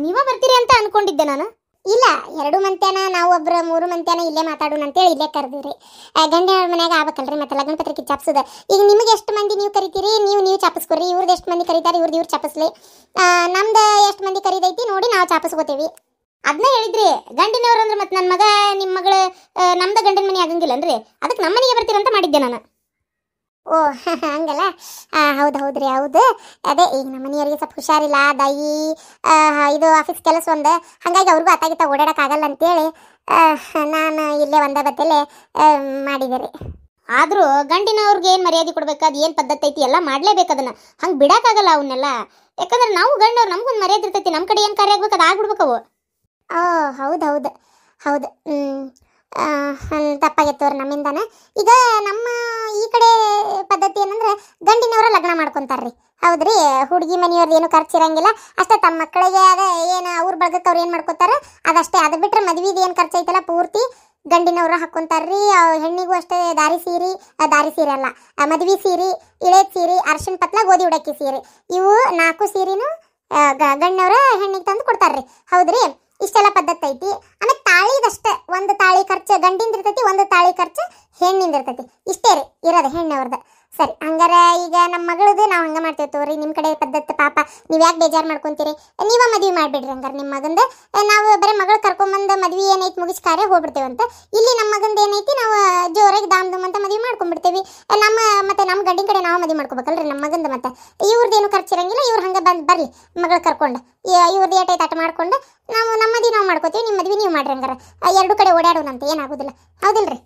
ನೀವ ಬರ್ತೀರಿ ಅಂತ ಅನ್ಕೊಂಡಿದ್ದೆ ನಾನು. ಇಲ್ಲ, 2 ಮಂತ್ಯಾನ ನಾವು ಒಬ್ರು 3 ಮಂತ್ಯಾನ ಇಲ್ಲೇ ಮಾತಾಡೋಣ ಅಂತೇಳಿ ಇಲ್ಲೇ ಕರೆದಿವ್ರಿ. ಗಂಡ ಮನ್ಯಾಗ ಆಗ್ಬೇಕಲ್ರಿ, ಮತ್ತೆ ಲಗ್ನ ಪತ್ರಿಕೆ ಚಾಪಿಸೋದು. ಈಗ ನಿಮಗೆ ಎಷ್ಟು ಮಂದಿ ನೀವು ಕರಿತೀರಿ, ನೀವು ಚಾಪಿಸ್ಕೊರಿ. ಇವ್ರದ್ದು ಎಷ್ಟು ಮಂದಿ ಕರೀತಾರೆ, ಇವ್ರು ಚಾಪಿಸ್ಲಿ. ನಮ್ದು ಎಷ್ಟು ಮಂದಿ ಕರೀದೈತಿ ನೋಡಿ ನಾವು ಚಾಪಿಸ್ಕೋತೀವಿ. ಅದನ್ನ ಹೇಳಿದ್ರಿ ಗಂಡಿನವ್ರು ಅಂದ್ರೆ ಮತ್ತೆ ನನ್ನ ಮಗ ನಿಮ್ಮ ಮಗಳು ನಮ್ದು ಗಂಡನ ಮನೆ ಆಗಂಗಿಲ್ಲನ್ರಿ, ಅದಕ್ಕೆ ನಮ್ಮ ಮನೆಗೆ ಬರ್ತೀರಂತ ಮಾಡಿದ್ದೆ ನಾನು. ಓ ಹಂಗಲ್ಲ. ಹೌದ್ರಿ, ಹೌದು. ಅದೇ ಈಗ ನಮ್ಮ ಮನೆಯವರಿಗೆ ಸ್ವಲ್ಪ ಹುಷಾರಿಲ್ಲ, ದಾಯಿ ಇದು ಆಫೀಸ್ ಕೆಲಸ ಒಂದು, ಹಾಗಾಗಿ ಅವ್ರಿಗೂ ಅತ್ತಾಗಿತ್ತ ಓಡಾಡೋಕ್ಕಾಗಲ್ಲ ಅಂತೇಳಿ ನಾನು ಇಲ್ಲೇ ಒಂದ ಬತ್ತಲ್ಲೇ ಮಾಡಿದೆ ರೀ. ಆದರೂ ಗಂಡಿನವ್ರಿಗೆ ಏನು ಮರ್ಯಾದೆ ಕೊಡ್ಬೇಕು, ಅದು ಏನು ಪದ್ಧತಿ ಐತಿ ಎಲ್ಲ ಮಾಡಲೇಬೇಕು. ಅದನ್ನು ಹಂಗೆ ಬಿಡೋಕ್ಕಾಗಲ್ಲ ಅವನ್ನೆಲ್ಲ. ಯಾಕಂದ್ರೆ ನಾವು ಗಂಡವ್ರು, ನಮ್ಗೊಂದು ಮರ್ಯಾದೆ ಇರ್ತೈತಿ. ನಮ್ಮ ಕಡೆ ಏನು ಕಾರ್ಯ ಆಗ್ಬೇಕು ಅದು ಆಗ್ಬಿಡ್ಬೇಕು ಅವು. ಹೌದು. ತಪ್ಪಾಗಿತ್ತವ್ರು ನಮ್ಮಿಂದಾನೆ. ಈಗ ನಮ್ಮ ಈ ಕಡೆ ಪದ್ಧತಿ ಏನಂದ್ರೆ ಗಂಡಿನವರ ಲಗ್ನ ಮಾಡ್ಕೊಂತಾರ್ರಿ. ಹೌದ್ರಿ, ಹುಡುಗಿ ಮನೆಯವ್ರದ್ದು ಏನು ಖರ್ಚಿರಂಗಿಲ್ಲ. ಅಷ್ಟೇ ತಮ್ಮ ಮಕ್ಕಳಿಗೆ ಅದ ಏನು ಅವ್ರ ಬಳಗಕ್ಕೆ ಅವ್ರು ಏನು ಮಾಡ್ಕೋತಾರ ಅದಷ್ಟೇ. ಅದು ಬಿಟ್ಟರೆ ಮದುವೆದು ಏನು ಖರ್ಚೈತಲ್ಲ ಪೂರ್ತಿ ಗಂಡಿನವ್ರು ಹಾಕ್ಕೊಂತಾರ್ರಿ. ಹೆಣ್ಣಿಗೂ ಅಷ್ಟೇ ದಾರಿ ಸೀರೆ ಅಲ್ಲ, ಮದುವೆ ಸೀರೆ, ಇಳೇದ್ ಸೀರೆ, ಅರ್ಶಿನ ಪತ್ಲ, ಗೋಧಿ ಉಡಕ್ಕಿ ಸೀರೆ, ಇವು 4 ಸೀರೆನೂ ಗಂಡನವ್ರ ಹೆಣ್ಣಿಗೆ ತಂದು ಕೊಡ್ತಾರ್ರಿ. ಹೌದ್ರಿ, ಇಷ್ಟೆಲ್ಲ ಪದ್ಧತಿ ಐತಿ. ಆಮೇಲೆ ತಾಳಿದಷ್ಟೇ, ಒಂದು ತಾಳಿ ಖರ್ಚು ಗಂಡಿಂದ ಇರ್ತೈತಿ, ಒಂದು ತಾಳಿ ಖರ್ಚು ಹೆಣ್ಣಿಂದ ಇರ್ತೈತಿ. ಇಷ್ಟೇ ರೀ ಇರೋದು ಹೆಣ್ಣವ್ರದ್ದು. ಸರಿ, ಹಂಗಾರೆ ಈಗ ನಮ್ಮ ಮಗಳದು ನಾವು ಹಂಗೆ ಮಾಡ್ತೇವೆ ತೋರಿ. ನಿಮ್ಮ ಕಡೆ ಪದ್ಧತಿ ಪಾಪ ನೀವು ಯಾಕೆ ಬೇಜಾರು ಮಾಡ್ಕೊತೀರಿ, ನೀವೇ ಮದುವೆ ಮಾಡಿಬಿಡ್ರಿ. ಹಂಗಾರೆ ನಿಮ್ಮ ಮಗಂದು ನಾವು ಬರೀ ಮಗಳು ಕರ್ಕೊಂಬಂದು ಮದುವೆ ಏನೈತಿ ಮುಗಿಸ್ ಕಾರ್ಯ ಹೋಗ್ಬಿಡ್ತೇವಂತ. ಇಲ್ಲಿ ನಮ್ಮ ಮಗಂದು ಏನೈತಿ ನಾವು ಜೋರಾಗಿ ದಾಮ್ ದುಮ್ ಅಂತ ಮದುವೆ ಮಾಡ್ಕೊಂಡ್ಬಿಡ್ತೇವೆ. ಮತ್ತೆ ನಮ್ಮ ಗಂಡಿನ ಕಡೆ ನಾವು ಮದುವೆ ಮಾಡ್ಕೋಬೇಕಲ್ರಿ ನಮ್ಮ ಮಗಂದು. ಮತ್ತೆ ಇವ್ರದ್ದೇನು ಖರ್ಚಿರಂಗಿಲ್ಲ, ಇವ್ರು ಹಂಗೆ ಬರಲಿ ಮಗಳು ಕರ್ಕೊಂಡು ಇವ್ರದ್ದು ಏಟೈತೆ ಆಟ ಮಾಡ್ಕೊಂಡು ನಾವು ನಮ್ಮ ಮದುವೆ ನಾವು ಮಾಡ್ಕೋತೀವಿ, ನಿಮ್ಮ ಮದುವೆ ನೀವು ಮಾಡ್ರಿ. ಹಂಗಾರೆ 2 ಕಡೆ ಓಡಾಡೋಣಂತ ಏನಾಗೋದಿಲ್ಲ. ಹೌದಿಲ್ರಿ?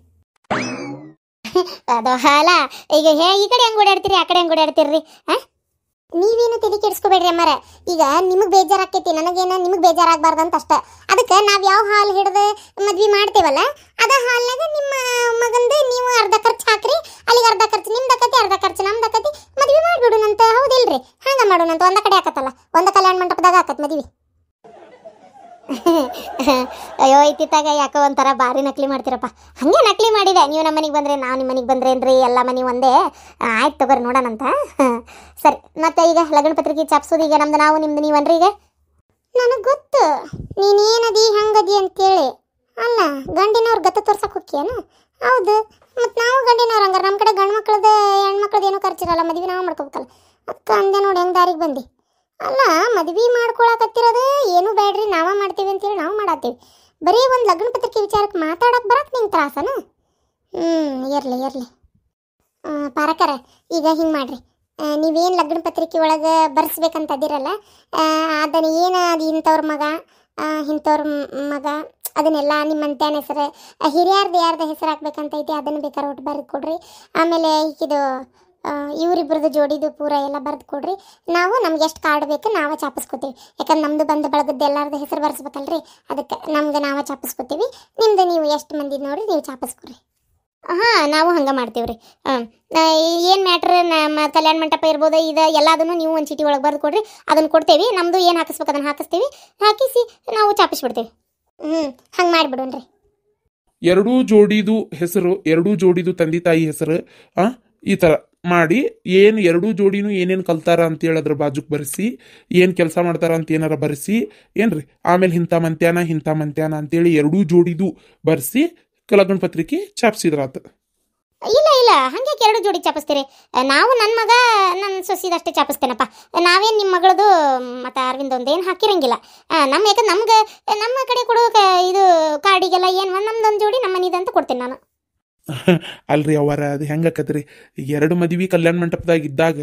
ಅದು ಅಲ್ಲ, ಈಗ ಈ ಕಡೆ ಹೆಂಗೆ ಓಡಾಡ್ತೀರಿ, ಆ ಕಡೆ ಹೆಂಗೆ ಓಡಾಡ್ತೀರಿ? ನೀವೇನು ತಲೆ ಕೆಡಿಸ್ಕೋಬೇಡ್ರಿ ಅಮ್ಮಾರ. ಈಗ ನಿಮಗೆ ಬೇಜಾರಾಕೈತಿ, ನನಗೇನು ನಿಮಗೆ ಬೇಜಾರಾಗಬಾರ್ದಂತ ಅಷ್ಟೇ. ಅದಕ್ಕೆ ನಾವು ಯಾವ ಹಾಲ್ ಹಿಡಿದು ಮದ್ವೆ ಮಾಡ್ತೇವಲ್ಲ ಅದ ಹಾಲ್ನಾಗ ನಿಮ್ಮ ಮಗಂದು ನೀವು ಅರ್ಧ ಖರ್ಚು ಹಾಕ್ರಿ, ಅಲ್ಲಿಗೆ ಅರ್ಧ ಖರ್ಚು ನಿಮ್ದಕತಿ, ಅರ್ಧ ಖರ್ಚು ನಮ್ದಕತಿ, ಮದ್ವೆ ಮಾಡಿಬಿಡೋಣಂತ. ಹೌದಿಲ್ರಿ? ಹಂಗೆ ಮಾಡೋಣಂತ. ಒಂದ ಕಡೆ ಆಕತ್ತಲ್ಲ, ಒಂದ ಕಲ್ಯಾಣ ಮಂಟಪದಾಗ ಆಕತ್ ಮದ್ವೆ. ಅಯ್ಯೋ ಇತ್ತಿತ್ತಾಗ ಯಾಕೋ ಒಂಥರ ಭಾರಿ ನಕಲಿ ಮಾಡ್ತೀರಪ್ಪ. ಹಾಗೆ ನಕಲಿ ಮಾಡಿದೆ. ನೀವು ನಮ್ಮ ಮನೆಗೆ ಬಂದರೆ ನಾವು ನಿಮ್ಮ ಮನೆಗೆ ಬಂದ್ರೇನ್ರಿ, ಎಲ್ಲ ಮನೆ ಒಂದೇ. ಆಯ್ತು ತಗೋರಿ, ನೋಡೋಣಂತ. ಸರಿ, ಮತ್ತೆ ಈಗ ಲಗ್ನ ಪತ್ರಿಕೆ ಚಾಪ್ಸೋದು ಈಗ ನಮ್ದು ನಾವು ನಿಮ್ದು ನೀವನ್ರಿ. ಈಗ ನನಗೆ ಗೊತ್ತು ನೀನೇನದಿ ಹಂಗದಿ ಅಂತೇಳಿ. ಅಲ್ಲ, ಗಂಡಿನವ್ರು ಗತ್ತ ತೋರ್ಸಕ್ಕೆ ಹೋಗ್ಯಾನ? ಹೌದು, ಮತ್ತು ನಾವು ಗಂಡಿನವ್ರು. ಹಂಗಾರೆ ನಮ್ಮ ಕಡೆ ಗಂಡು ಮಕ್ಳದ್ದು ಹೆಣ್ಮಕ್ಳದ್ದು ಏನೂ ಖರ್ಚಿರಲ್ಲ, ಮದುವೆ ನಾವು ಮಾಡ್ಕೋಬೇಕಲ್ಲ. ಅದಕ್ಕೆ ಅಂದೆ ನೋಡಿ ಹೆಂಗೆ ದಾರಿಗೆ ಬಂದು. ಅಲ್ಲ, ಮದ್ವೆ ಮಾಡ್ಕೊಳಕತ್ತಿರೋದು ಏನು ಬೇಡ್ರಿ, ನಾವ ಮಾಡ್ತೀವಿ ಅಂತೇಳಿ ನಾವು ಮಾಡತ್ತೀವಿ. ಬರೀ ಒಂದು ಲಗ್ನ ಪತ್ರಿಕೆ ವಿಚಾರಕ್ಕೆ ಮಾತಾಡೋಕೆ ಬರಕ್ಕೆ ನಿಂಗೆ ತ್ರಾಸನ? ಇರಲಿ ಪಾರಕರ. ಈಗ ಹಿಂಗೆ ಮಾಡ್ರಿ, ನೀವೇನು ಲಗ್ನ ಪತ್ರಿಕೆ ಒಳಗೆ ಬರ್ಸ್ಬೇಕಂತದಿರಲ್ಲ, ಅದನ್ನು ಏನು ಅದು ಇಂಥವ್ರ ಮಗ ಅದನ್ನೆಲ್ಲ ನಿಮ್ಮ ಮಂತ್ಯಾನ ಹೆಸರು, ಹಿರಿಯರ್ದು ಯಾರ್ದು ಹೆಸರು ಹಾಕ್ಬೇಕಂತೈತಿ ಅದನ್ನು ಬೇಕಾದ್ರೆ ಒಟ್ಟು ಬರೆದು ಕೊಡ್ರಿ. ಆಮೇಲೆ ಇದು ಇವರಿಬ್ಬರದ್ದು ಜೋಡಿದು ಪೂರ ಎಲ್ಲ ಬರೆದು ಕೊಡ್ರಿ. ನಾವು ನಮ್ಗೆ ಎಷ್ಟು ಕಾರ್ಡ್ ಬೇಕು ನಾವೇ ಚಾಪಿಸ್ಕೋತೀವಿ. ಯಾಕಂದ್ರೆ ನಮ್ಮದು ಬಂದು ಬಳಗದ್ದು ಎಲ್ಲರದ್ದು ಹೆಸರು ಬರ್ಸ್ಬೇಕಲ್ರಿ, ಅದಕ್ಕೆ ನಮ್ಗೆ ನಾವೇ ಚಾಪಿಸ್ಕೋತೀವಿ. ನಿಮ್ದು ನೀವು ಎಷ್ಟು ಮಂದಿ ನೋಡ್ರಿ ನೀವು ಚಾಪಿಸ್ಕೊಡ್ರಿ. ನಾವು ಹಂಗೆ ಮಾಡ್ತೀವಿ ರೀ. ಏನು ಮ್ಯಾಟ್ರ್, ನಮ್ಮ ಕಲ್ಯಾಣ ಮಂಟಪ ಇರ್ಬೋದು, ಇದು ಎಲ್ಲದನ್ನು ನೀವು ಒಂದು ಚೀಟಿ ಒಳಗೆ ಬರೆದು ಕೊಡ್ರಿ, ಅದನ್ನು ಕೊಡ್ತೇವೆ. ನಮ್ಮದು ಏನು ಹಾಕಿಸ್ಬೇಕು ಅದನ್ನು ಹಾಕಿಸ್ತೀವಿ, ಹಾಕಿಸಿ ನಾವು ಚಾಪಿಸ್ಬಿಡ್ತೇವೆ. ಹಂಗೆ ಮಾಡಿಬಿಡೋಣ್ರಿ. 2 ಜೋಡಿದು ಹೆಸರು, 2 ಜೋಡಿದು ತಂದೆ ತಾಯಿ ಹೆಸರು, ಈ ಥರ ಮಾಡಿ ಏನು 2 ಜೋಡಿನೂ ಏನೇನು ಕಲ್ತಾರ ಅಂತೇಳಿ ಅದ್ರ ಬಾಜುಕ್ ಬರೆಸಿ, ಏನು ಕೆಲಸ ಮಾಡ್ತಾರ ಅಂತ ಏನಾರ ಬರೆಸಿ ಏನ್ರಿ. ಆಮೇಲೆ ಇಂಥ ಮಂತ್ಯಾನ ಅಂತೇಳಿ 2 ಜೋಡಿದು ಬರೆಸಿ ಲಗ್ನ ಪತ್ರಿಕೆ ಚಾಪಿಸಿದ್ರಾತ. ಇಲ್ಲ ಹಂಗೆ 2 ಜೋಡಿ ಚಾಪಿಸ್ತೀರಿ. ನಾವು ನನ್ನ ಮಗ ನನ್ನ ಸೊಸಿದಷ್ಟೇ ಚಾಪಿಸ್ತೇನಪ್ಪ. ನಾವೇನು ನಿಮ್ಮ ಮಗಳದು ಮತ್ತು ಅರವಿಂದ್ ಒಂದೇನು ಹಾಕಿರಂಗಿಲ್ಲ. ಯಾಕಂದ್ರೆ ನಮ್ಗೆ ನಮ್ಮ ಕಡೆ ಕೊಡೋ ಇದು ಕಾರ್ಡಿಗೆಲ್ಲ ಏನು ನಮ್ದೊಂದು ಜೋಡಿ ನಮ್ಮ ಮನಿದಂತ ಕೊಡ್ತೇನೆ ನಾನು. ಅಲ್ರಿ ಅವರ ಅದು ಹೆಂಗಾಕತ್ರಿ, 2 ಮದುವೆ ಕಲ್ಯಾಣ ಮಂಟಪದಾಗ ಇದ್ದಾಗ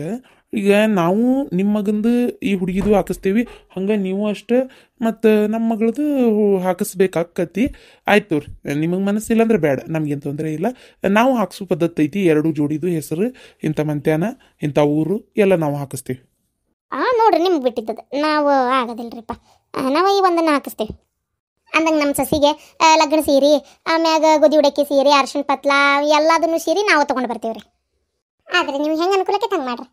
ಈಗ ನಾವು ನಿಮ್ಮ ಮಗಂದು ಈ ಹುಡುಗಿದು ಹಾಕಿಸ್ತೀವಿ, ಹಂಗೆ ನೀವು ಅಷ್ಟೇ ಮತ್ತು ನಮ್ಮ ಮಗಳದು ಹಾಕಿಸ್ಬೇಕಾಕತಿ. ಆಯ್ತು ರೀ, ನಿಮಗೆ ಮನಸ್ಸಿಲ್ಲ ಅಂದ್ರೆ ಬೇಡ, ನಮಗೇನು ತೊಂದರೆ ಇಲ್ಲ. ನಾವು ಹಾಕ್ಸೋ ಪದ್ಧತಿ ಐತಿ. 2 ಜೋಡಿದು ಹೆಸರು, ಇಂಥ ಮಂತ್ಯಾನ, ಇಂಥ ಊರು ಎಲ್ಲ ನಾವು ಹಾಕಿಸ್ತೀವಿ. ನೋಡ್ರಿ, ನಿಮ್ಗೆ ಬಿಟ್ಟಿದ್ದದು ನಾವು ಆಗೋದಿಲ್ರಿಪ್ಪ. ನಾವು ಈ ಒಂದನ್ನು ಹಾಕಿಸ್ತೀವಿ. ಅಂದಂಗೆ ನಮ್ಮ ಸಸಿಗೆ ಲಗ್ನ ಸೀರೆ, ಆಮ್ಯಾಗ ಗೋಧಿ ಉಡಕ್ಕಿ ಸೀರೆ, ಅರ್ಶಿನ ಪತ್ಲ ಎಲ್ಲದನ್ನು ಸೀರೆ ನಾವು ತೊಗೊಂಡು ಬರ್ತೀವಿ ರೀ. ಆದರೆ ನೀವು ಹೆಂಗೆ ಅನುಕೂಲಕ್ಕೆ ಹಂಗೆ ಮಾಡ್ರಿ.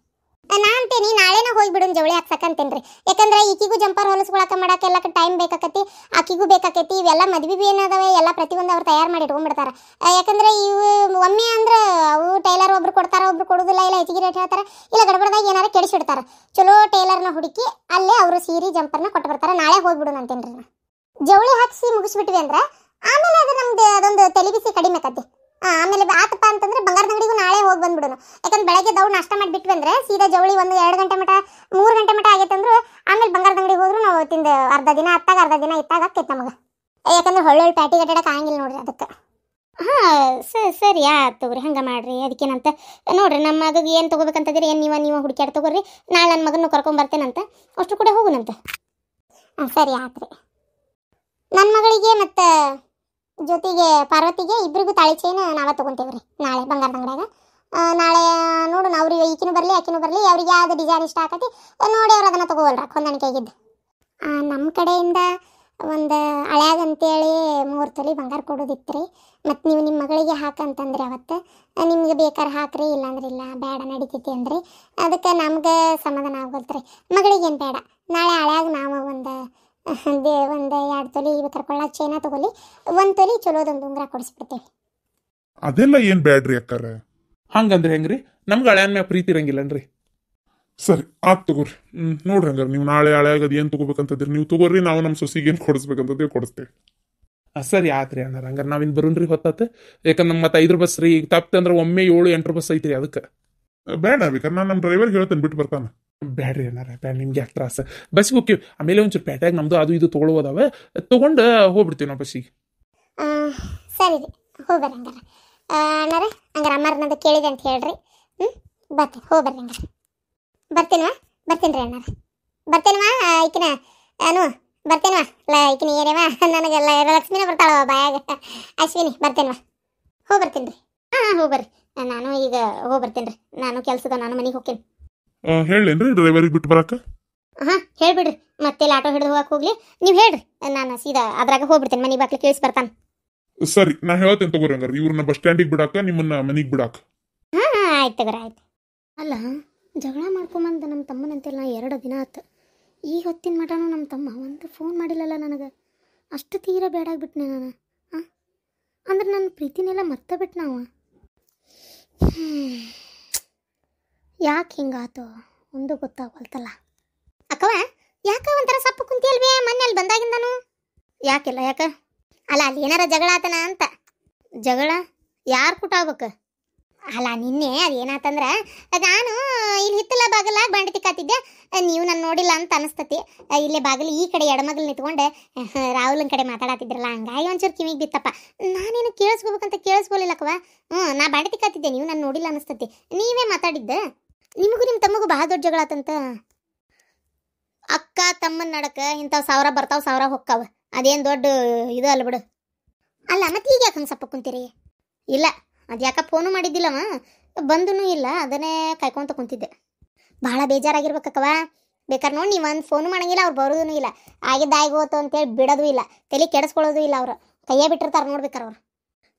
ನಾ ಅಂತೇನಿ ನಾಳೆನ ಹೋಗ್ಬಿಡೋಣ ಜವಳಿ ಹಾಕ್ಸಕಂತೇನ್ರಿ. ಯಾಕಂದ್ರೆ ಈಕಿಗೂ ಜಂಪರ್ ಹೊಲಸ್ಕೊಳಕ ಮಾಡಕ್ಕೆಲ್ಲ ಟೈಮ್ ಬೇಕಾಕತಿ, ಆಕಿಗೂ ಬೇಕಾಕತಿ. ಇವೆಲ್ಲ ಮದ್ವಿ ಬಿ ಏನದಾವೆ ಎಲ್ಲ ಪ್ರತಿಯೊಂದು ಅವ್ರು ತಯಾರು ಮಾಡಿ ಇಟ್ಕೊಂಡ್ಬಿಡ್ತಾರ. ಯಾಕಂದ್ರೆ ಇವು ಒಮ್ಮೆ ಅಂದ್ರೆ ಅವು ಟೈಲರ್ ಒಬ್ರು ಕೊಡ್ತಾರ, ಒಬ್ರು ಕೊಡುದಿಲ್ಲ, ಇಲ್ಲ ಹೆಚ್ಚಿಗೆ ರೇಟ್ ಹೇಳ್ತಾರ, ಇಲ್ಲ ಗಡಬಡದಾಗ ಏನಾರ ಕೆಡಿಸಿಡ್ತಾರ. ಚಲೋ ಟೈಲರ್ನ ಹುಡುಕಿ ಅಲ್ಲೇ ಅವರು ಸೀರೆ ಜಂಪರ್ನ ಕೊಟ್ಟು ಬರ್ತಾರ. ನಾಳೆ ಹೋಗ್ಬಿಡೋಣ ಅಂತೇನ್ರಿ. ಜವಳಿ ಹಾಕ್ಸಿ ಮುಗಿಸ್ಬಿಟ್ವಿ ಅಂದ್ರೆ ಆಮೇಲೆ ಅದು ನಮ್ದು ಅದೊಂದು ತಲೆಬಿಸಿ ಕಡಿಮೆ ಆಕತಿ. ಆಮೇಲೆ ಆತಪ್ಪ ಅಂತಂದ್ರೆ ಬಂಗಾರದ ಅಂಗಡಿಗೂ ನಾಳೆ ಹೋಗಿ ಬಂದ್ಬಿಡೋಣ. ಯಾಕಂದ್ರೆ ಬೆಳಗ್ಗೆ ದೌಡ್ ನಾಷ್ಟ ಮಾಡಿಬಿಟ್ವಿ ಅಂದ್ರೆ ಸೀದಾ ಜವಳಿ 1-2 ಗಂಟೆ ಮಟ 3 ಗಂಟೆ ಮಟ ಆಗೈತಂದ್ರು ಆಮೇಲೆ ಬಂಗಾರದ ಅಂಗಡಿಗೆ ಹೋದ್ರು ನಾವು ತಿಂದು ಅರ್ಧ ದಿನ ಅತ್ತಾಗ ಅರ್ಧ ದಿನ ಇತ್ತಾಗ ಆಕೈತೆ ನಮಗೆ. ಯಾಕಂದ್ರೆ ಹೊಳ್ಳೊಳ್ಳೆ ಪ್ಯಾಟಿ ಗಡ್ಡಾಡಕ್ಕೆ ಆಗಂಗಿಲ್ಲ ನೋಡ್ರಿ ಅದಕ್ಕೆ. ಸರಿ ಆಯ್ತು ತಗೋರಿ, ಹಂಗೆ ಮಾಡ್ರಿ. ಅದಕ್ಕೇನಂತ ನೋಡ್ರಿ, ನಮ್ಮ ಮಗಗೆ ಏನು ತೊಗೋಬೇಕಂತದಿರಿ, ಏನು ನೀವು ಹುಡುಕ್ಯಾಡ ತೊಗೋರಿ. ನಾಳೆ ನನ್ನ ಮಗನ ಕರ್ಕೊಂಬರ್ತೇನಂತ, ಅಷ್ಟು ಕೂಡ ಹೋಗುನಂತ. ಸರಿ ಆತ್ರಿ. ನನ್ನ ಮಗಳಿಗೆ ಮತ್ತು ಜೊತೆಗೆ ಪಾರ್ವತಿಗೆ ಇಬ್ಬರಿಗೂ ತಾಳಿ ಚೈನ್ ನಾವೇ ತೊಗೊತೇವ್ರಿ ನಾಳೆ ಬಂಗಾರದ ಅಂಗಡಿಯಾಗ. ನಾಳೆ ನೋಡು ಅವ್ರಿಗೆ ಈಕಿನೂ ಬರಲಿ ಆಕಿನೂ ಬರಲಿ, ಅವ್ರಿಗೆ ಯಾವ್ದು ಡಿಸೈನ್ ಇಷ್ಟ ಆಕತಿ ನೋಡಿ ಅವ್ರು ಅದನ್ನು ತೊಗೋವಲ್ರ ಹೊಂದಾಣಿಕೆಯಾಗಿದ್ದು. ನಮ್ಮ ಕಡೆಯಿಂದ ಒಂದು ಹಳ್ಯಾಗ ಅಂತೇಳಿ 3 ತೊಲಿ ಬಂಗಾರ ಕೊಡೋದಿತ್ತು ರೀ. ಮತ್ತು ನೀವು ನಿಮ್ಮ ಮಗಳಿಗೆ ಹಾಕಂತಂದ್ರಿ ಅವತ್ತು. ನಿಮ್ಗೆ ಬೇಕಾದ್ರೆ ಹಾಕ್ರಿ, ಇಲ್ಲಾಂದ್ರೆ ಇಲ್ಲ, ಬೇಡ ನಡಿತೈತಿ ಅಂದ್ರಿ. ಅದಕ್ಕೆ ನಮ್ಗೆ ಸಮಾಧಾನ ಆಗೋಲ್ತ್ರಿ. ಮಗಳಿಗೇನು ಬೇಡ, ನಾಳೆ ಹಳ್ಯಾಗ ನಾವು ಒಂದು 2 ತೊಲಿ ಕರ್ಕೊಳ್ಳಾಕ ಚೈನ ತಗೊಳ್ಳಿ, 1 ತೊಲಿ ಚಲೋದೊಂದು ಉಂಗುರ ಕೊಡಿಸ್ಬಿಡ್ತೇವೆ. ಅದೆಲ್ಲ ಏನ್ ಬ್ಯಾಡ್ರಿ ಅಕ್ಕಾರ. ಹಂಗಂದ್ರೆ ಹೆಂಗ್ರಿ? ನಮ್ಗೆ ಹಳ್ಯಾನ ಮ್ಯಾಗ ಪ್ರೀತಿ ಇರಂಗಿಲ್ಲನ್ರಿ? ಸರಿ ಆತ್ ತಗೋರಿ. ನೋಡ್ರಿ ಹಂಗಾರ ನೀವು ನಾಳೆ ಹಳ್ಯಾಗ ಅದು ಏನ್ ತಗೋಬೇಕಂತದ್ರಿ ನೀವು ತಗೋರಿ, ನಾವು ನಮ್ಮ ಸೊಸಿಗೆ ಏನ್ ಕೊಡಿಸ್ಬೇಕಂತದ್ದೇ ಕೊಡಿಸ್ತೇವೆ. ಸರಿ ಆತ್ರಿ ಅಣ್ಣಾರ. ಹಂಗಾರೆ ನಾವಿನ್ ಬರೋನ್ರಿ ಹೊತ್ತಾತ. ಯಾಕಂದ್ರೆ ನಮ್ಮ ಮತ್ತೆ 5 ಬಸ್ ರೀ, ಈಗ ತಪ್ಪಂದ್ರೆ ಒಮ್ಮೆ 7-8 ಬಸ್ ಐತ್ರಿ. ಅದಕ್ಕೆ ಬೇಡ ಬೇಕಾರೆ ನಾನು ನಮ್ಮ ಡ್ರೈವರ್ ಹೇಳ್ತೇನೆ ಬಿಟ್ಟು ಬರ್ತಾನ. ಬ್ಯಾಡ್ರಿ ಅಣ್ಣಾರ, ಬ್ಯಾಡ, ನಿಮ್ಗೆ ಯಾಕೆ ತ್ರಾಸ. ಬಸ್ಸಿಗೆ ಹೋಗ್ತೀವಿ, ಆಮೇಲೆ ಒಂಚೂರು ಪೇಟ್ಯಾಗ ನಮ್ದು ಅದು ಇದು ತೊಗೊಳೋದಾವೆ, ತೊಗೊಂಡು ಹೋಗ್ಬಿಡ್ತೀವಿ ನಾವು ಬಸ್ಸಿಗೆ. ಸರಿ ರೀ, ಹೋಗ್ಬರ್ರಿ ಹಂಗಾರ. ಅಣ್ಣಾರ ಹಂಗಾರ ಅಮ್ಮಾರನ್ನದು ಕೇಳಿದೆ ಅಂತ ಹೇಳ್ರಿ. ಬರ್ತೀನಿ, ಹೋಗ್ಬರ್ರಿ ಹಂಗಾರ. ಬರ್ತೀನವಾ? ಬರ್ತೀನಿ ರೀ ಅಣ್ಣಾರ, ಬರ್ತೇನವಾ. ಈಕಿನ ನಾನು ಬರ್ತೇನವಾ? ಈಕಿನ ಏನೇವಾ ನನಗೆಲ್ಲ ಲಕ್ಷ್ಮಿನ ಬರ್ತಾಳವ ಬಾಯಾಗ, ಅಶ್ವಿನಿ. ಬರ್ತೇನವಾ? ಹೋಗ್ಬರ್ತೀನಿ ರೀ. ಹೋಗ್ಬರ್ರಿ. ನಾನು ಈಗ ಹೋಗ್ಬರ್ತೇನೆ ರೀ. ನಾನು ಕೆಲ್ಸದ, ನಾನು ಮನೆಗೆ ಹೋಗ್ತೀನಿ. ಹೇಳೇನ್ರಿ ಡ್ರೈವರಿಗೆ ಬಿಟ್ಟು ಬರಾಕ? ಹೇಳ್ಬಿಡ್ರಿ, ಮತ್ತೆ ಆಟೋ ಹಿಡಿದು ಹೋಗಕ್ಕೆ ಹೋಗ್ಲಿ. ನೀವು ಹೇಳ್ರಿ, ನಾನು ಸೀದಾ ಅದ್ರಾಗ ಹೋಗ್ಬಿಡ್ತೇನೆ. ಮನೆ ಬಾಕ್ಲಿ ಕೇಳಿಸಿ ಬರ್ತಾನೆ. ಸರಿ, ನಾ ಹೇಳ್ತೇನೆ ತಗೋರಿ. ಹಂಗಾರ ಇವ್ರನ್ನ ಬಸ್ ಸ್ಟ್ಯಾಂಡಿಗೆ ಬಿಡಾಕ, ನಿಮ್ಮನ್ನ ಮನೆಗೆ ಬಿಡಾಕ. ಆಯ್ತು ತಗೋರಿ, ಆಯ್ತು. ಅಲ್ಲ, ಜಗಳ ಮಾಡ್ಕೊಂಬಂದು ನಮ್ಮ ತಮ್ಮನಂತೆಲ್ಲ 2 ದಿನ ಆಯ್ತು. ಈ ಹೊತ್ತಿನ ಮಟನೂ ನಮ್ಮ ತಮ್ಮ ಒಂದು ಫೋನ್ ಮಾಡಿಲ್ಲಲ್ಲ ನನಗೆ. ಅಷ್ಟು ತೀರ ಬೇಡಾಗ್ಬಿಟ್ನೆ ನಾನು. ಅಂದ್ರೆ ನನ್ನ ಪ್ರೀತಿನೆಲ್ಲ ಮರ್ತ ಬಿಟ್ಟು ನಾವು. ಯಾಕೆ ಹಿಂಗಾತು ಒಂದು ಗೊತ್ತಾಗಲ್ತಲ್ಲ. ಅಕ್ಕವ, ಯಾಕೆ ಒಂಥರ ಸಪ್ಪು ಕುಂತಿಯಲ್ವೇ ಮೊನ್ನೆ ಅಲ್ಲಿ ಬಂದಾಗಿಂದನು? ಯಾಕಿಲ್ಲ, ಯಾಕೆ? ಅಲ್ಲ, ಅಲ್ಲಿ ಏನಾರ ಜಗಳ ಆತನ ಅಂತ. ಜಗಳ ಯಾರು ಕುಟಾಗ್ಬೇಕು? ಅಲ್ಲ, ನಿನ್ನೆ ಅದೇನಾತಂದ್ರೆ ನಾನು ಇಲ್ಲಿ ಹಿತ್ತಲ ಬಾಗಿಲಾಗ ಬಂಡಿ ತಿಕ್ಕಾತಿದ್ದೆ. ನೀವು ನಾನು ನೋಡಿಲ್ಲ ಅಂತ ಅನಿಸ್ತತಿ. ಇಲ್ಲೇ ಬಾಗಿಲು ಈ ಕಡೆ ಎಡಮಗಲು ನಿಂತ್ಕೊಂಡೆ ರಾಹುಲನ ಕಡೆ ಮಾತಾಡತ್ತಿದ್ರಲ್ಲ, ಹಂಗಾಗಿ ಒಂಚೂರು ಕಿವಿಗೆ ಬಿತ್ತಪ್ಪ. ನಾನೇನು ಕೇಳಿಸ್ಕೋಬೇಕಂತ ಕೇಳಿಸ್ಕೊಲಿಲ್ಲಕ್ಕವ. ನಾ ಬಂಡಿ ತಿಕ್ಕಾತಿದ್ದೆ, ನೀವು ನಾನು ನೋಡಿಲ್ಲ ಅನಿಸ್ತತಿ. ನೀವೇ ಮಾತಾಡಿದ್ದೆ. ನಿಮಗೂ ನಿಮ್ಮ ತಮ್ಮಗೂ ಭಾಳ ದೊಡ್ಡ ಜಗಳ ಆತಂತ. ಅಕ್ಕ ತಮ್ಮನ ನಡಕ ಇಂಥವು 1000 ಬರ್ತಾವೆ 1000 ಹೊಕ್ಕಾವ. ಅದೇನು ದೊಡ್ಡ ಇದು ಅಲ್ಲ ಬಿಡು. ಅಲ್ಲ, ಮತ್ತೆ ಈಗ ಯಾಕೆ ಹಂಗೆ ಸಪ್ಪ ಕುಂತೀರಿ? ಇಲ್ಲ, ಅದು ಯಾಕೆ ಫೋನು ಮಾಡಿದ್ದಿಲ್ಲವ, ಬಂದೂ ಇಲ್ಲ, ಅದನ್ನೇ ಕಾಯ್ಕೊಂತ ಕುಂತಿದ್ದೆ. ಭಾಳ ಬೇಜಾರಾಗಿರ್ಬೇಕಕ್ಕವ. ಬೇಕಾದ್ರೆ ನೋಡಿ, ನೀವು ಒಂದು ಫೋನು ಮಾಡಂಗಿಲ್ಲ, ಅವ್ರು ಬರೋದೂ ಇಲ್ಲ. ಆಗಿದ್ದಾಗಿ ಹೋತು ಅಂತೇಳಿ ಬಿಡೋದು ಇಲ್ಲ, ತಲೆ ಕೆಡಿಸ್ಕೊಳ್ಳೋದು ಇಲ್ಲ. ಅವರು ಕೈಯೇ ಬಿಟ್ಟಿರ್ತಾರೆ ನೋಡ್ಬೇಕಾರೆ ಅವ್ರು.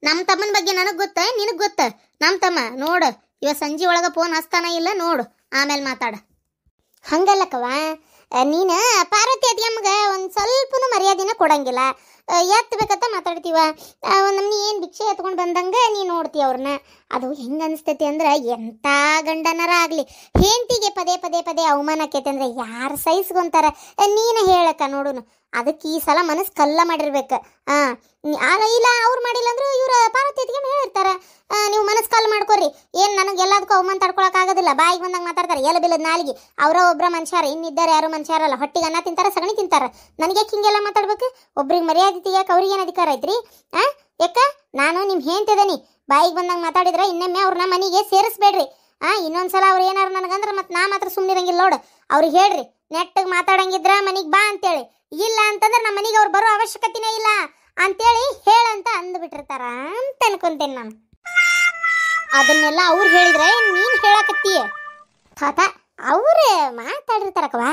ನಮ್ಮ ತಮ್ಮನ ಬಗ್ಗೆ ನನಗೆ ಗೊತ್ತ, ನಿನಗೆ ಗೊತ್ತ. ನಮ್ಮ ತಮ್ಮ ನೋಡು, ಇವತ್ತು ಸಂಜೆ ಒಳಗೆ ಫೋನ್ ಹಚ್ತಾನ ಇಲ್ಲ, ನೋಡು, ಆಮೇಲೆ ಮಾತಾಡ. ಹಂಗಲ್ಲಕ್ಕವ, ನೀನು ಪಾರ್ವತಿ ಅದ್ಯಮ್ಮಗೆ ಒಂದು ಸ್ವಲ್ಪನೂ ಮರ್ಯಾದಿನ ಕೊಡಂಗಿಲ್ಲ. ಎತ್ತಬೇಕಂತ ಮಾತಾಡ್ತೀವ. ನಮ್ಮನ್ನ ಏನು ಭಿಕ್ಷೆ ಎತ್ಕೊಂಡು ಬಂದಂಗೆ ನೀ ನೋಡ್ತೀವಿ ಅವ್ರನ್ನ. ಅದು ಹೆಂಗೆ ಅನಿಸ್ತೈತಿ ಅಂದ್ರೆ, ಎಂಥ ಗಂಡನರ ಆಗಲಿ ಹೆಂಡತಿಗೆ ಪದೇ ಪದೇ ಪದೇ ಅವಮಾನ ಆಕೈತೆ ಅಂದರೆ ಯಾರು ಸಹಿಸ್ಕೊಂತಾರೆ? ನೀನು ಹೇಳಕ್ಕ ನೋಡುನು. ಅದಕ್ಕೆ ಈ ಸಲ ಮನಸ್ಸು ಕಲ್ಲ ಮಾಡಿರ್ಬೇಕು. ಇಲ್ಲ ಅವ್ರು ಮಾಡಿಲ್ಲ ಅಂದ್ರು ಇವ್ರ ಪಾರ್ವತಿ ಅತ್ತಿಗೆ ಹೇಳಿರ್ತಾರೆ, ನೀವು ಮನಸ್ಸು ಕಲ್ಲು ಮಾಡ್ಕೊರಿ. ಏನು ನನಗೆ ಎಲ್ಲದಕ್ಕೂ ಅವಮಾನ ತಡ್ಕೊಳಕ್ಕಾಗೋದಿಲ್ಲ. ಬಾಯಿಗೆ ಬಂದಂಗೆ ಮಾತಾಡ್ತಾರೆ, ಎಲ್ಲ ಬಿಲ್ಲದ ನಾಲಿಗೆ. ಅವರ ಒಬ್ಬರ ಮನುಷ್ಯರ, ಇನ್ನಿದ್ದಾರೆ ಯಾರು ಮನುಷ್ಯರಲ್ಲ. ಹೊಟ್ಟಿಗೆ ಅನ್ನ ತಿಂತಾರೆ, ಸಗಣಿ ತಿಂತಾರೆ. ನನಗೆ ಹಿಂಗೆಲ್ಲ ಮಾತಾಡ್ಬೇಕು? ಒಬ್ರಿಗೆ ಮರ್ಯಾದೆ ತೆಗಿಯಕ್ಕೆ ಅವ್ರಿಗೆ ಏನು ಅಧಿಕಾರ ಐತ್ರಿ? ಯಾಕ ನಾನು ನಿಮ್ಮ ಹೇಳ್ತಿದ್ದೇನೆ, ಬಾಯಿಗೆ ಬಂದಂಗೆ ಮಾತಾಡಿದ್ರೆ ಇನ್ನೊಮ್ಮೆ ಅವ್ರನ್ನ ಮನೆಗೆ ಸೇರಿಸ್ಬೇಡ್ರಿ. ಇನ್ನೊಂದ್ಸಲ ಅವ್ರು ಏನಾರು ನನಗಂದ್ರೆ ಮತ್ತೆ ನಾ ಮಾತ್ರ ಸುಮ್ಮನಿರಂಗಿಲ್ಲ ನೋಡು. ಅವ್ರಿಗೆ ಹೇಳ್ರಿ, ನೆಟ್ಟಿಗೆ ಮಾತಾಡಂಗಿದ್ರ ಮನೆಗೆ ಬಾ ಅಂತೇಳಿ. ಇಲ್ಲ ಅಂತಂದ್ರೆ ನಮ್ಮ ಮನೆಗೆ ಅವ್ರು ಬರೋ ಅವಶ್ಯಕತೆನೇ ಇಲ್ಲ ಅಂತೇಳಿ ಹೇಳಂತ ಅಂದ್ಬಿಟ್ಟಿರ್ತಾರ ಅಂತ ಅನ್ಕೊಂತೇನೆ ನಾನು. ಅದನ್ನೆಲ್ಲ ಅವ್ರು ಹೇಳಿದ್ರೆ ನೀನು ಹೇಳಕತ್ತೀಯ? ತಾತ ಅವ್ರೇ ಮಾತಾಡಿರ್ತಾರಕ್ಕವ.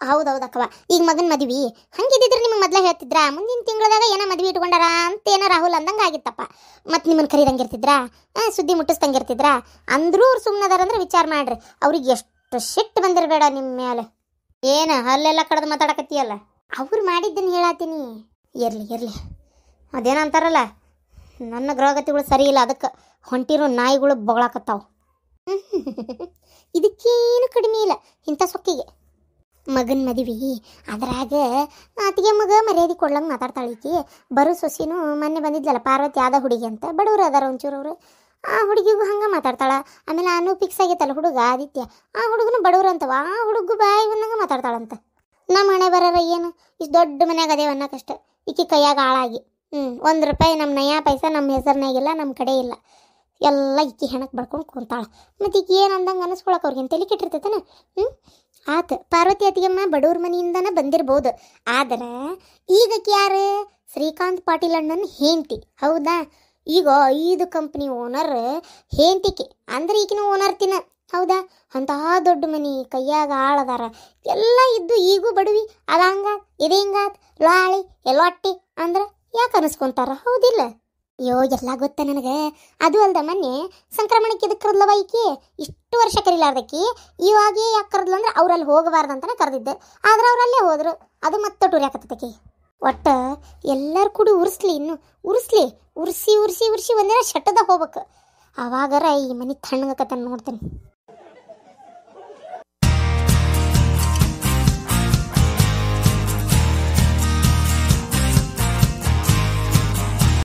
ಹೌದೌದಕ್ಕವ. ಈಗ ಮಗನ ಮದ್ವಿ ಹಂಗಿದ್ದಿದ್ರೆ ನಿಮಗೆ ಮೊದಲೇ ಹೇಳ್ತಿದ್ರಾ? ಮುಂದಿನ ತಿಂಗಳದಾಗ ಏನೋ ಮದ್ವೆ ಇಟ್ಕೊಂಡಾರ ಅಂತ ಏನೋ ರಾಹುಲ್ ಅಂದಂಗೆ ಆಗಿತ್ತಪ್ಪ. ಮತ್ತು ನಿಮ್ಮನ್ನು ಕರೀದಂಗಿರ್ತಿದ್ರಾ? ಸುದ್ದಿ ಮುಟ್ಟಿಸ್ದಂಗಿರ್ತಿದ್ರಾ? ಅಂದ್ರೂ ಅವ್ರು ಸುಮ್ಮನದಾರಂದ್ರೆ ವಿಚಾರ ಮಾಡ್ರಿ. ಅವ್ರಿಗೆ ಎಷ್ಟು ಅಷ್ಟು ಸಿಟ್ಟು ಬಂದಿರಬೇಡ ನಿಮ್ಮ ಮೇಲೆ. ಏನು ಅಲ್ಲೆಲ್ಲ ಕಡ್ದು ಮಾತಾಡಕತ್ತೀಯಲ್ಲ? ಅವ್ರು ಮಾಡಿದ್ದನ್ನು ಹೇಳತ್ತೀನಿ. ಇರಲಿ ಅದೇನಂತಾರಲ್ಲ, ನನ್ನ ಗ್ರಹಗತಿಗಳು ಸರಿ ಇಲ್ಲ, ಅದಕ್ಕೆ ಹೊಂಟಿರೋ ನಾಯಿಗಳು ಬೊಗಳಾಕತ್ತಾವ. ಇದಕ್ಕೇನು ಕಡಿಮೆ ಇಲ್ಲ ಇಂಥ ಸೊಕ್ಕಿಗೆ. ಮಗನ ಮದುವೆ ಅದ್ರಾಗ ಆತಿಗೆ ಮಗ ಮರ್ಯಾದೆ ಕೊಡ್ಲಂಗೆ ಮಾತಾಡ್ತಾಳಿಕಿ. ಬರೋ ಸೊಸಿನೂ ಮೊನ್ನೆ ಬಂದಿದ್ಲಲ್ಲ ಪಾರ್ವತಿ ಆದ ಹುಡುಗಿ ಅಂತ, ಬಡವ್ರು ಅದಾರ ಒಂಚೂರು ಅವರು. ಆ ಹುಡುಗಿಗೂ ಹಂಗೆ ಮಾತಾಡ್ತಾಳ. ಆಮೇಲೆ ಅನು ಫಿಕ್ಸ್ ಆಗೈತಲ್ಲ ಹುಡುಗ ಆದಿತ್ಯ, ಆ ಹುಡುಗನು ಬಡವ್ರು ಅಂತವ, ಆ ಹುಡುಗ ಬಾಯಿ ಬಂದಂಗೆ ಮಾತಾಡ್ತಾಳಂತ. ನಮ್ಮ ಹಣೆ ಬರೋರ ಏನು ಇಷ್ಟು ದೊಡ್ಡ ಮನ್ಯಾಗ ಅದೇವ ಅನ್ನೋಕಷ್ಟ ಈಕಿ ಕೈಯಾಗ ಹಾಳಾಗಿ. 1 ರೂಪಾಯಿ ನಮ್ಮ ನಯಾ ಪೈಸಾ ನಮ್ಮ ಹೆಸರ್ನಾಗಿಲ್ಲ, ನಮ್ಮ ಕಡೆ ಇಲ್ಲ, ಎಲ್ಲ ಈಕಿ ಹೆಣಕ್ಕೆ ಬಡ್ಕೊಂಡು ಕುಂತಾಳ. ಮತ್ತು ಈಕಿ ಏನು ಅಂದಂಗೆ ಅನಿಸ್ಕೊಳಕ್ಕೆ ಅವ್ರಿಗೇನು ತಲೆ ಕೆಟ್ಟಿರ್ತೈತನ? ಆತ ಪಾರ್ವತಿ ಅತ್ತಿಗೆಮ್ಮ ಬಡವ್ರ ಮನೆಯಿಂದನೇ ಬಂದಿರ್ಬೋದು. ಆದ್ರೆ ಈಗಕ್ಕೆ ಯಾರು? ಶ್ರೀಕಾಂತ್ ಪಾಟೀಲ್ ಅಣ್ಣನ ಹೆಂಡತಿ, ಹೌದಾ? ಈಗ 5 ಕಂಪ್ನಿ ಓನರ್ ಹೆಂಡತಿಕೆ ಅಂದ್ರೆ ಈಗಿನ ಓನರ್ ತಿನ್ನ, ಹೌದಾ? ಅಂತಹ ದೊಡ್ಡ ಮನೆ ಕೈಯಾಗ ಆಳದಾರ ಎಲ್ಲ ಇದ್ದು ಈಗೂ ಬಡವಿ ಅದ ಹಂಗಾತ್ ಇದು ಹಿಂಗಾತ್ ಲಾಳಿ ಎಲ್ಲೊಟ್ಟಿ ಅಂದ್ರೆ ಯಾಕೆ ಅನಿಸ್ಕೊಂತಾರ, ಹೌದಿಲ್ಲ? ಅಯ್ಯೋ ಎಲ್ಲ ಗೊತ್ತ ನನಗೆ. ಅದು ಅಲ್ದ ಮೊನ್ನೆ ಸಂಕ್ರಮಣಕ್ಕೆ ಇದಕ್ಕೆ ಕರೆದ್ಲವ ಈಕಿ, ಇಷ್ಟು ವರ್ಷ ಕರೀಲಾರ್ದಕ್ಕಿ ಇವಾಗೇ ಯಾಕೆ ಕರೆದ್ಲು ಅಂದ್ರೆ ಅವ್ರಲ್ಲಿ ಹೋಗಬಾರ್ದಂತಾನೆ ಕರೆದಿದ್ದೆ. ಆದ್ರೆ ಅವ್ರಲ್ಲೇ ಹೋದ್ರು, ಅದು ಮತ್ತೆ ಟೂರ್ ಯಾಕತ್ತಕಿ. ಒಟ್ಟು ಎಲ್ಲರೂ ಕೂಡಿ ಉರ್ಸ್ಲಿ, ಇನ್ನು ಉರ್ಸಿ ಒಂದಿನ ಶಟ್ಟದಾಗ ಹೋಗ್ಬೇಕು. ಅವಾಗಾರ ಈ ಮನೆ ತಣ್ಣಗಕತ್ತ ನೋಡ್ತೇನೆ.